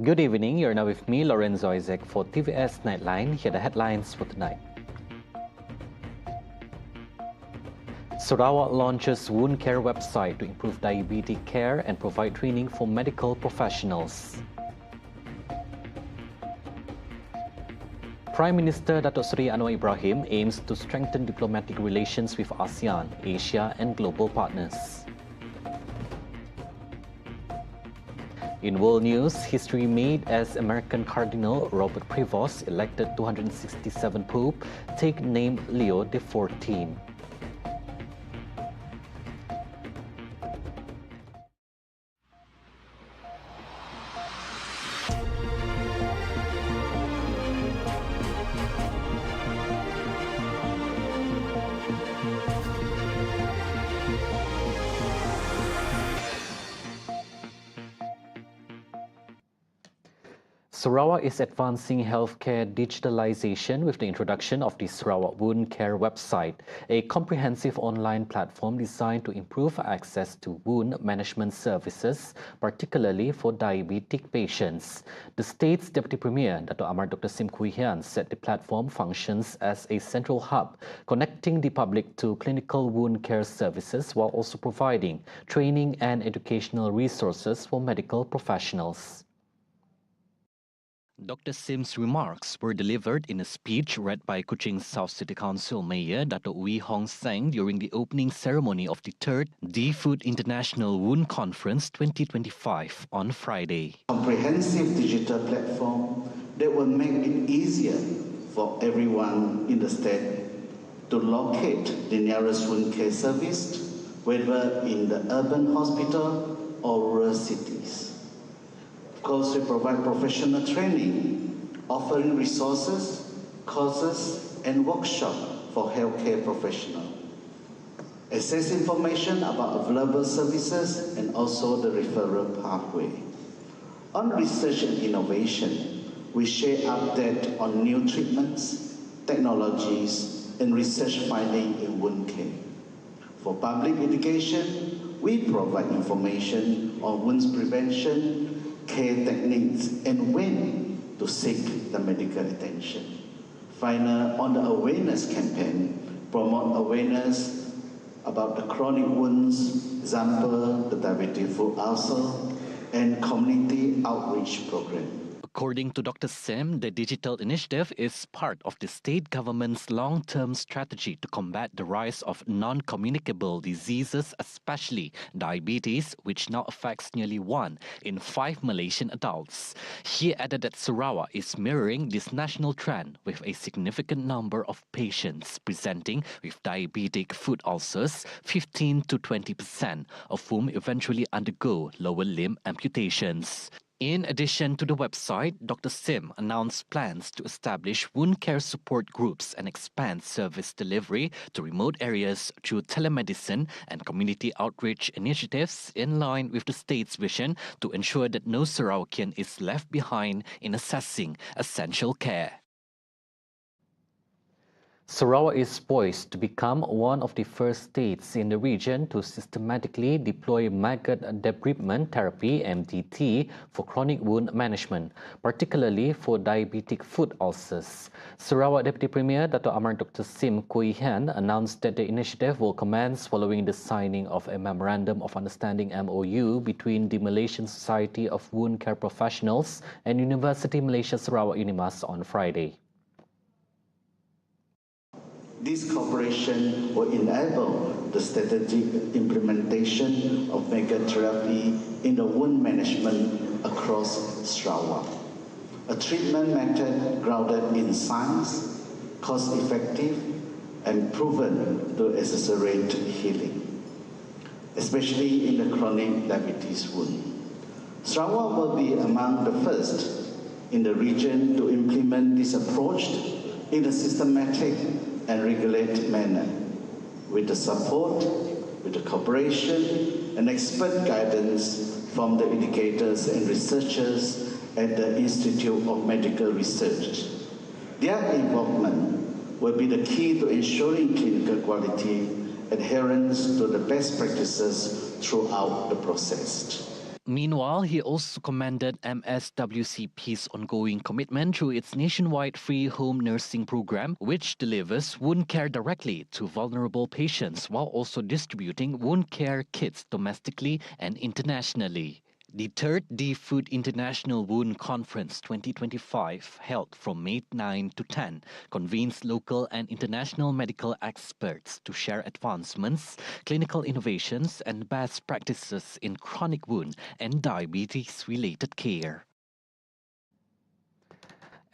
Good evening, you're now with me, Lorenzo Isaac, for TVS Nightline. Here are the headlines for tonight. Sarawak launches wound care website to improve diabetic care and provide training for medical professionals. Prime Minister Datuk Seri Anwar Ibrahim aims to strengthen diplomatic relations with ASEAN, Asia and global partners. In world news, history made as American Cardinal Robert Prevost elected 267 Pope, take name Leo XIV. Sarawak is advancing healthcare digitalization with the introduction of the Sarawak Wound Care website, a comprehensive online platform designed to improve access to wound management services, particularly for diabetic patients. The state's Deputy Premier, Dato' Amar Dr. Sim Kui Hian, said the platform functions as a central hub, connecting the public to clinical wound care services while also providing training and educational resources for medical professionals. Dr. Sim's remarks were delivered in a speech read by Kuching South City Council Mayor Dato' Wee Hong Sang during the opening ceremony of the 3rd D-Food International Wound Conference 2025 on Friday. Comprehensive digital platform that will make it easier for everyone in the state to locate the nearest wound care service, whether in the urban hospital or rural cities. Of course, we provide professional training, offering resources, courses, and workshops for healthcare professionals. Access information about available services and also the referral pathway. On research and innovation, we share updates on new treatments, technologies, and research findings in wound care. For public education, we provide information on wounds prevention, care techniques, and when to seek the medical attention. Finally, on the awareness campaign, promote awareness about the chronic wounds, example, the diabetic foot ulcer, and community outreach program. According to Dr. Sim, the digital initiative is part of the state government's long-term strategy to combat the rise of non-communicable diseases, especially diabetes, which now affects nearly 1 in 5 Malaysian adults. He added that Sarawak is mirroring this national trend with a significant number of patients presenting with diabetic foot ulcers, 15 to 20% of whom eventually undergo lower limb amputations. In addition to the website, Dr. Sim announced plans to establish wound care support groups and expand service delivery to remote areas through telemedicine and community outreach initiatives in line with the state's vision to ensure that no Sarawakian is left behind in accessing essential care. Sarawak is poised to become one of the first states in the region to systematically deploy maggot debridement therapy (MDT) for chronic wound management, particularly for diabetic foot ulcers. Sarawak Deputy Premier Dato' Amar Dr. Sim Kui Hian announced that the initiative will commence following the signing of a Memorandum of Understanding (MOU) between the Malaysian Society of Wound Care Professionals and University Malaysia Sarawak UNIMAS on Friday. This cooperation will enable the strategic implementation of maggot therapy in the wound management across Sarawak, a treatment method grounded in science, cost-effective, and proven to accelerate healing, especially in the chronic diabetes wound. Sarawak will be among the first in the region to implement this approach in a systematic and regulated manner, with the support, with the cooperation and expert guidance from the educators and researchers at the Institute of Medical Research. Their involvement will be the key to ensuring clinical quality, adherence to the best practices throughout the process. Meanwhile, he also commended MSWCP's ongoing commitment through its nationwide free home nursing program, which delivers wound care directly to vulnerable patients while also distributing wound care kits domestically and internationally. The third D-Food International Wound Conference 2025, held from May 9 to 10, convenes local and international medical experts to share advancements, clinical innovations, and best practices in chronic wound and diabetes-related care.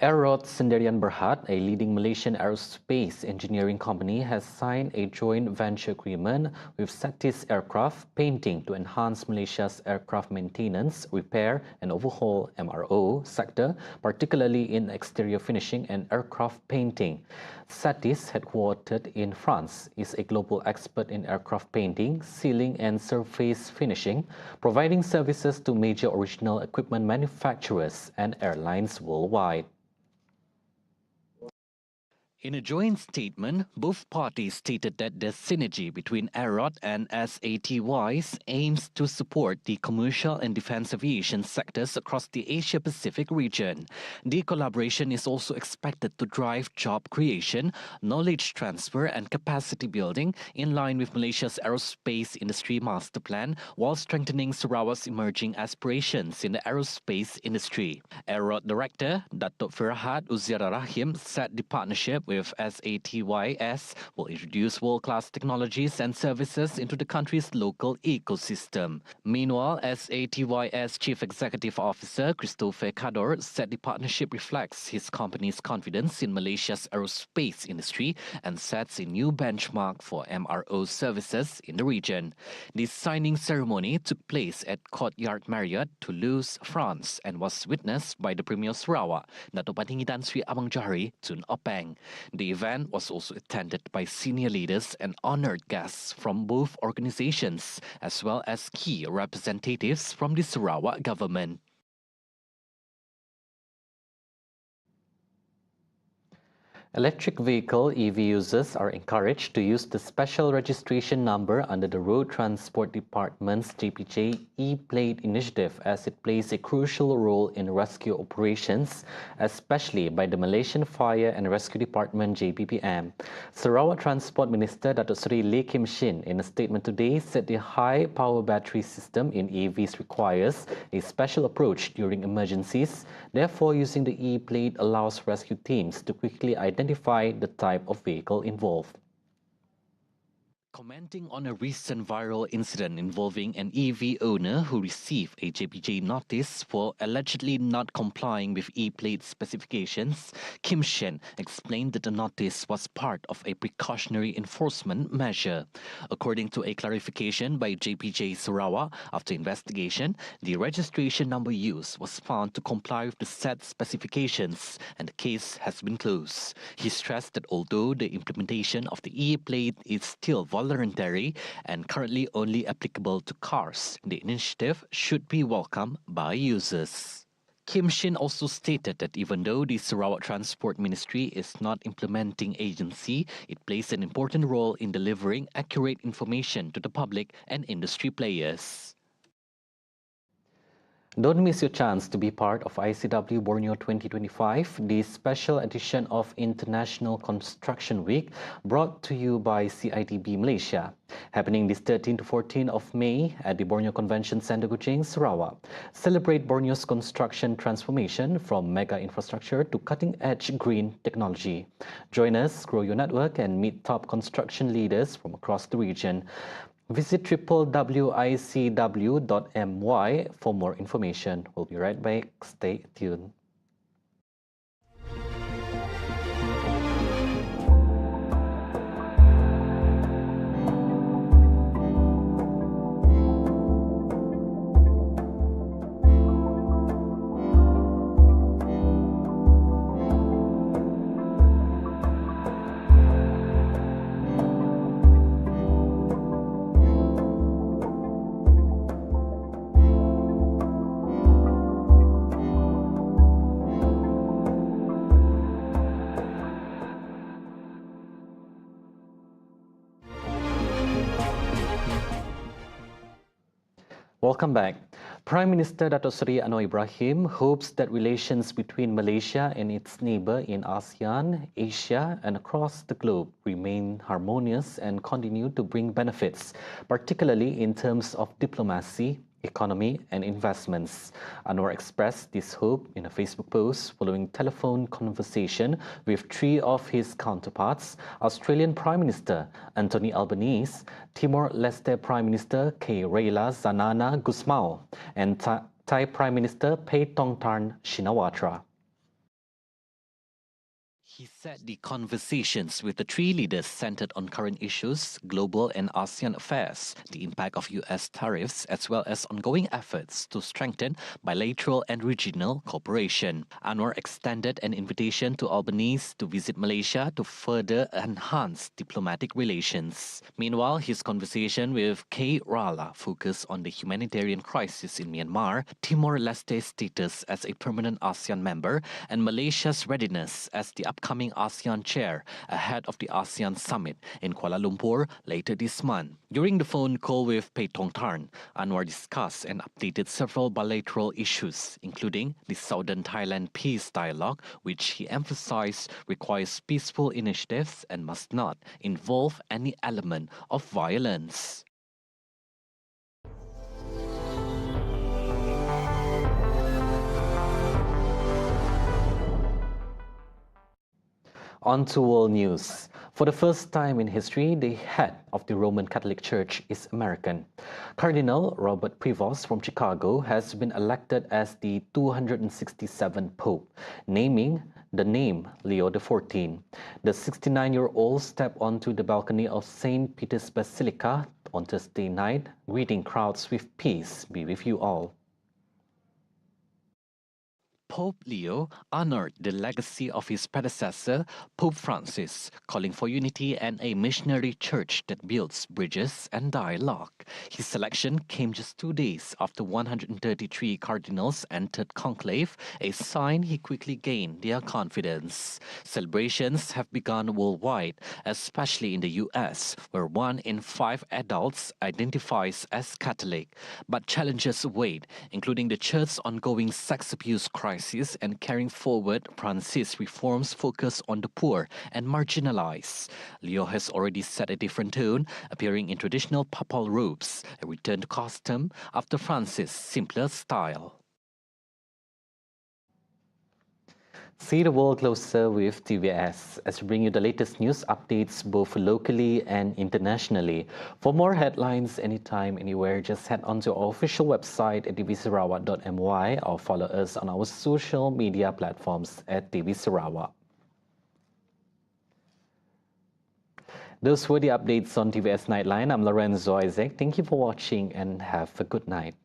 Aerot Sendirian Berhad, a leading Malaysian aerospace engineering company, has signed a joint venture agreement with Satis Aircraft Painting to enhance Malaysia's aircraft maintenance, repair and overhaul (MRO) sector, particularly in exterior finishing and aircraft painting. Satis, headquartered in France, is a global expert in aircraft painting, sealing and surface finishing, providing services to major original equipment manufacturers and airlines worldwide. In a joint statement, both parties stated that the synergy between Aerot and SATYs aims to support the commercial and defense aviation sectors across the Asia-Pacific region. The collaboration is also expected to drive job creation, knowledge transfer and capacity building in line with Malaysia's aerospace industry master plan while strengthening Sarawak's emerging aspirations in the aerospace industry. Aerot Director Datuk Firhad Uziara Rahim said the partnership with SATYS will introduce world-class technologies and services into the country's local ecosystem. Meanwhile, SATYS Chief Executive Officer Christopher Cador said the partnership reflects his company's confidence in Malaysia's aerospace industry and sets a new benchmark for MRO services in the region. The signing ceremony took place at Courtyard Marriott, Toulouse, France, and was witnessed by the Premier of Sarawak, Dato' Patinggi Tan Sri Abang Johari Tun Openg. The event was also attended by senior leaders and honored guests from both organizations, as well as key representatives from the Sarawak government. Electric vehicle (EV) users are encouraged to use the special registration number under the Road Transport Department's JPJ E-Plate initiative, as it plays a crucial role in rescue operations, especially by the Malaysian Fire and Rescue Department (JPPM). Sarawak Transport Minister Datuk Seri Lee Kim Shin, in a statement today, said the high-power battery system in EVs requires a special approach during emergencies. Therefore, using the E-Plate allows rescue teams to quickly identify the type of vehicle involved. Commenting on a recent viral incident involving an EV owner who received a JPJ notice for allegedly not complying with E-Plate specifications, Kim Shen explained that the notice was part of a precautionary enforcement measure. According to a clarification by JPJ Sarawak, after investigation, the registration number used was found to comply with the set specifications and the case has been closed. He stressed that although the implementation of the E-Plate is still voluntary and currently only applicable to cars, the initiative should be welcomed by users. Kim Shin also stated that even though the Sarawak Transport Ministry is not implementing agency, it plays an important role in delivering accurate information to the public and industry players. Don't miss your chance to be part of ICW Borneo 2025, the special edition of International Construction Week, brought to you by CITB Malaysia. Happening this 13 to 14 of May at the Borneo Convention Centre, Kuching, Sarawak. Celebrate Borneo's construction transformation from mega infrastructure to cutting-edge green technology. Join us, grow your network, and meet top construction leaders from across the region. Visit www.icw.my for more information. We'll be right back. Stay tuned. Welcome back. Prime Minister Dato Seri Anwar Ibrahim hopes that relations between Malaysia and its neighbour in ASEAN, Asia and across the globe remain harmonious and continue to bring benefits, particularly in terms of diplomacy, economy and investments. Anwar expressed this hope in a Facebook post following telephone conversation with three of his counterparts, Australian Prime Minister Anthony Albanese, Timor-Leste Prime Minister Khairila Zanana Gusmao, and Thai Prime Minister Paetongtarn Shinawatra. He said the conversations with the three leaders centered on current issues, global and ASEAN affairs, the impact of US tariffs, as well as ongoing efforts to strengthen bilateral and regional cooperation. Anwar extended an invitation to Albanese to visit Malaysia to further enhance diplomatic relations. Meanwhile, his conversation with Khairila focused on the humanitarian crisis in Myanmar, Timor-Leste's status as a permanent ASEAN member, and Malaysia's readiness as the upcoming ASEAN chair ahead of the ASEAN summit in Kuala Lumpur later this month. During the phone call with Paetongtarn, Anwar discussed and updated several bilateral issues, including the Southern Thailand Peace Dialogue, which he emphasized requires peaceful initiatives and must not involve any element of violence. On to world news. For the first time in history, the head of the Roman Catholic Church is American. Cardinal Robert Prevost from Chicago has been elected as the 267th Pope, naming the name Leo XIV. The 69-year-old stepped onto the balcony of St. Peter's Basilica on Thursday night, greeting crowds with "Peace be with you all." Pope Leo honored the legacy of his predecessor, Pope Francis, calling for unity and a missionary church that builds bridges and dialogue. His selection came just 2 days after 133 cardinals entered conclave, a sign he quickly gained their confidence. Celebrations have begun worldwide, especially in the US, where 1 in 5 adults identifies as Catholic. But challenges await, including the church's ongoing sex abuse crisis and carrying forward Francis reforms focused on the poor and marginalized. Leo has already set a different tone, appearing in traditional papal robes, a return to custom after Francis' simpler style. See the world closer with TVS as we bring you the latest news updates both locally and internationally. For more headlines anytime, anywhere, just head onto our official website at tvsarawak.my or follow us on our social media platforms at TV Sarawak. Those were the updates on TVS Nightline. I'm Lorenzo Isaac. Thank you for watching and have a good night.